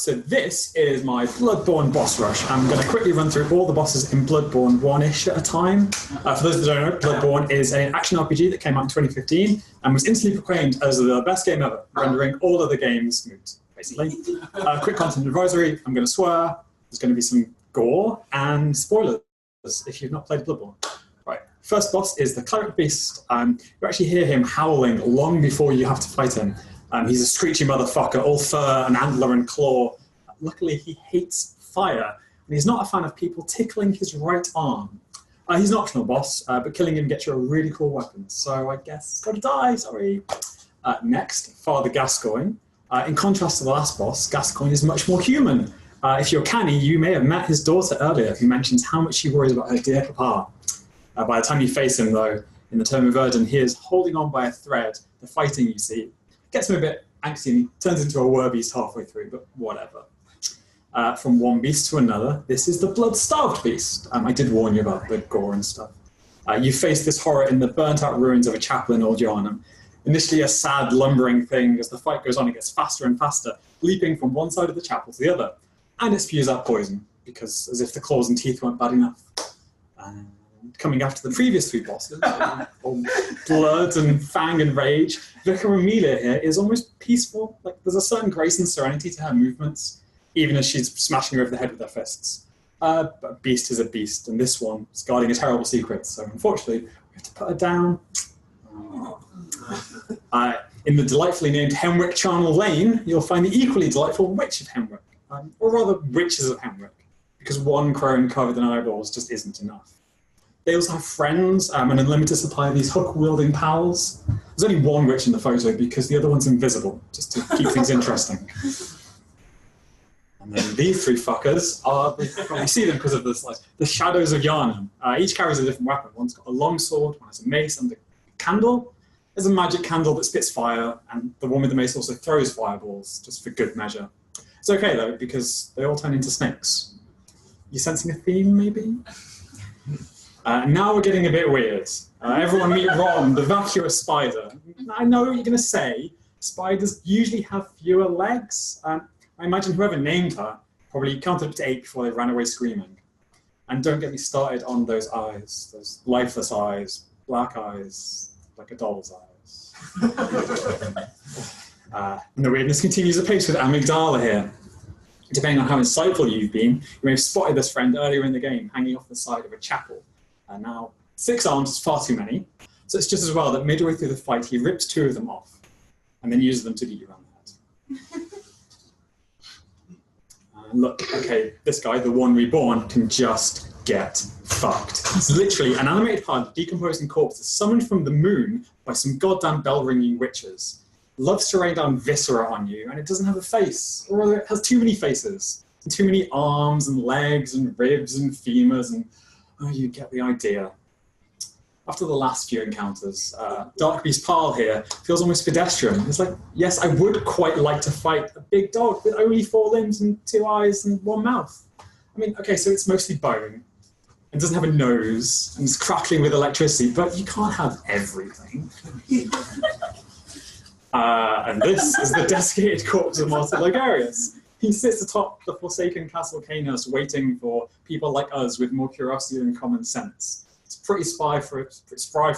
So this is my Bloodborne boss rush. I'm going to quickly run through all the bosses in Bloodborne one-ish at a time. For those that don't know, Bloodborne is an action RPG that came out in 2015 and was instantly proclaimed as the best game ever, rendering all other games moot, basically. Quick content advisory, I'm going to swear, there's going to be some gore and spoilers if you've not played Bloodborne. Right, first boss is the Cleric Beast. You actually hear him howling long before you have to fight him. He's a screechy motherfucker, all fur and antler and claw. Luckily, he hates fire, and he's not a fan of people tickling his right arm. He's an optional boss, but killing him gets you a really cool weapon, so I guess it's got to die, sorry. Next, Father Gascoigne. In contrast to the last boss, Gascoigne is much more human. If you're canny, you may have met his daughter earlier, who mentions how much she worries about her dear papa. By the time you face him, though, in the Tomb of Verdun, he is holding on by a thread. The fighting, you see, gets him a bit angsty and he turns into a werbeast halfway through, but whatever. From one beast to another, this is the blood-starved beast. I did warn you about the gore and stuff. You face this horror in the burnt-out ruins of a chapel in Old Yarnham. Initially a sad, lumbering thing, as the fight goes on, it gets faster and faster, leaping from one side of the chapel to the other. And it spews out poison, because as if the claws and teeth weren't bad enough. Coming after the previous three bosses, Blood and Fang and Rage, Vicar Amelia here is almost peaceful. Like, there's a certain grace and serenity to her movements, even as she's smashing her over the head with her fists. But a beast is a beast, and this one is guarding a terrible secret, so unfortunately, we have to put her down. In the delightfully named Henwick Charnel Lane, you'll find the equally delightful Witch of Henwick, or rather, Witches of Henwick, because one crone covered in eyeballs just isn't enough. They also have friends, an unlimited supply of these hook-wielding pals. There's only one witch in the photo because the other one's invisible, just to keep things interesting. And then these three fuckers are, you probably see them because of this, like, the Shadows of Yarnham. Each carries a different weapon. One's got a long sword, one has a mace, and a candle. There's a magic candle that spits fire, and the one with the mace also throws fireballs, just for good measure. It's okay, though, because they all turn into snakes. You sensing a theme, maybe? Now we're getting a bit weird. Everyone meet Rom, the vacuous spider. I know what you're going to say. Spiders usually have fewer legs. I imagine whoever named her probably counted up to 8 before they ran away screaming. And don't get me started on those eyes, those lifeless eyes, black eyes, like a doll's eyes. And the weirdness continues apace with Amygdala here. Depending on how insightful you've been, you may have spotted this friend earlier in the game, hanging off the side of a chapel. And now, 6 arms is far too many, so it's just as well that midway through the fight he rips 2 of them off, and then uses them to beat you around the head. Look, okay, this guy, the one reborn, can just get fucked. It's literally an animated hard, decomposing corpse that's summoned from the moon by some goddamn bell-ringing witches. Loves to rain down viscera on you, and it doesn't have a face, or rather it has too many faces, and too many arms and legs and ribs and femurs and... Oh, you get the idea. After the last few encounters, Dark Beast Parl here feels almost pedestrian. It's like, yes, I would quite like to fight a big dog with only 4 limbs and 2 eyes and 1 mouth. I mean, okay, so it's mostly bone, and doesn't have a nose, and it's crackling with electricity, but you can't have everything. And this is the desiccated corpse of Martyr Ligarius. He sits atop the forsaken Castle Canis waiting for people like us with more curiosity than common sense. It's pretty spry for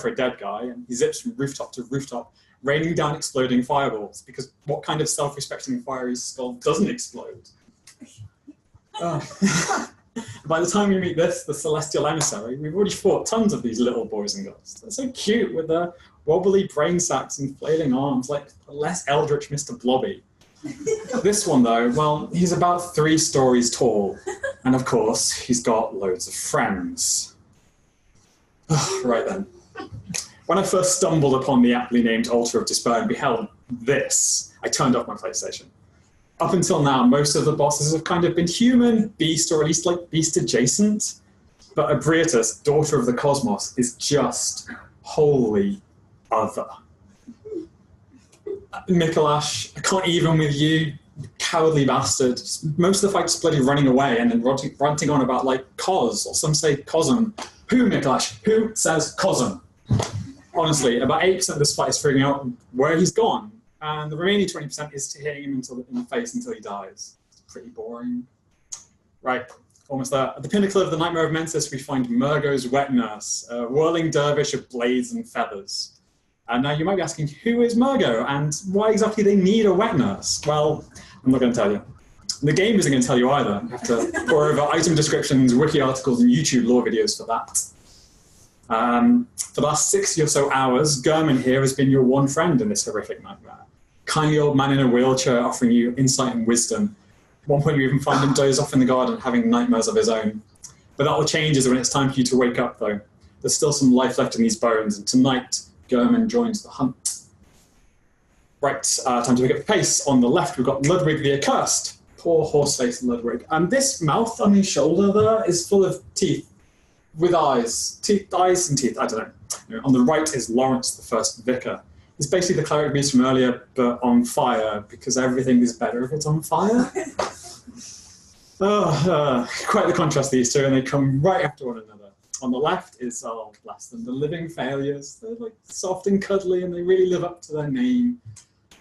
a dead guy, and he zips from rooftop to rooftop, raining down exploding fireballs, because what kind of self-respecting fiery skull doesn't explode? By the time we meet this, the Celestial Emissary, we've already fought tons of these little boys and girls. They're so cute with their wobbly brain sacs and flailing arms, like a less eldritch Mr. Blobby. This one, though, well, he's about 3 stories tall. And of course, he's got loads of friends. Right then. When I first stumbled upon the aptly named Altar of Despair and beheld this, I turned off my PlayStation. Up until now, most of the bosses have kind of been human, beast, or at least like beast adjacent. But Abriatus, Daughter of the Cosmos, is just wholly other. Mikolash, I can't even with you, cowardly bastard. Most of the fight's bloody running away and then ranting on about, like, Cos, or some say Cosm. Who, Mikolash? Who says Cosm? Honestly, about 8% of this fight is figuring out where he's gone, and the remaining 20% is to hitting him in the face until he dies. pretty boring. Right, almost there. At the pinnacle of the Nightmare of Mensis, we find Murgo's wet nurse, a whirling dervish of blades and feathers. And now you might be asking, who is Murgo, and why exactly they need a wet nurse? Well, I'm not going to tell you. The game isn't going to tell you either. You have to pour over item descriptions, wiki articles, and YouTube lore videos for that. For the last 60 or so hours, Gurman here has been your one friend in this horrific nightmare. Kindly old man in a wheelchair offering you insight and wisdom. At one point you even find him doze off in the garden having nightmares of his own. But that all changes when it's time for you to wake up, though. There's still some life left in these bones, and tonight, Gurman joins the hunt. Right, time to pick up the pace. On the left, we've got Ludwig the Accursed. Poor horse-faced Ludwig. And this mouth on his shoulder there is full of teeth, with eyes. Eyes and teeth, I don't know. On the right is Lawrence, the first vicar. He's basically the cleric beast from earlier, but on fire, because everything is better if it's on fire. Quite the contrast, these two, and they come right after one another. On the left is, oh, bless them, the living failures. They're like soft and cuddly, and they really live up to their name.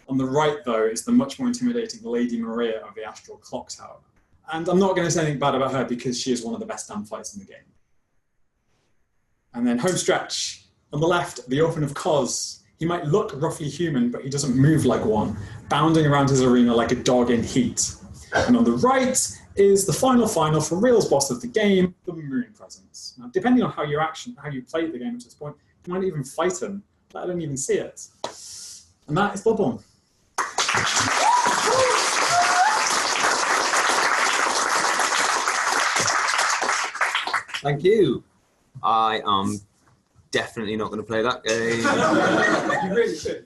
On the right, though, is the much more intimidating Lady Maria of the Astral Clock Tower. And I'm not going to say anything bad about her because she is one of the best damn fights in the game. And then home stretch. On the left, the Orphan of Kos. He might look roughly human, but he doesn't move like one, bounding around his arena like a dog in heat. And on the right is the final for real's boss of the game, the Moon Presence. Now, depending on how you play the game at this point, you might even fight him, let alone even see it. And that is Bloodborne. Thank you. I am definitely not going to play that game. You really should.